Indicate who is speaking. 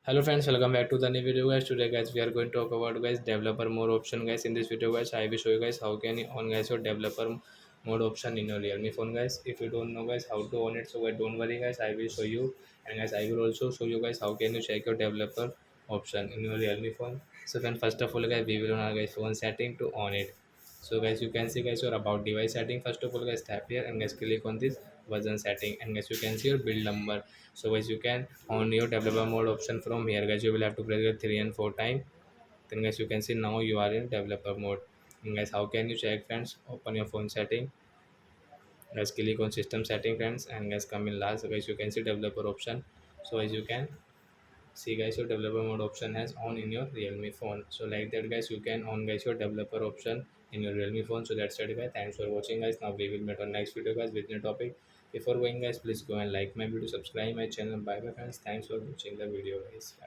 Speaker 1: Hello friends, welcome back to the new video guys. Today guys we are going to talk about guys developer mode option guys. In this video guys I will show you guys how can you on guys your developer mode option in your Realme phone guys. If you don't know guys how to on it, so guys don't worry guys, I will show you. And guys I will also show you guys how can you check your developer option in your Realme phone. So then first of all guys we will on our guys phone setting to on it. So guys you can see guys your about device setting. First of all guys tap here and guys click on this version setting, and guys you can see your build number. So guys you can on your developer mode option from here guys, you will have to press the 3 and 4 time. Then guys you can see now you are in developer mode. And guys how can you check friends? Open your phone setting, guys click on system setting friends, and guys come in last guys you can see developer option. So as you can see guys your developer mode option has on in your Realme phone. So like that guys you can on guys your developer option in your Realme phone. So that's it guys, thanks for watching guys. Now we will meet on next video guys with new topic. Before going guys, please go and like my video, subscribe my channel. Bye bye friends, thanks for watching the video guys. Bye.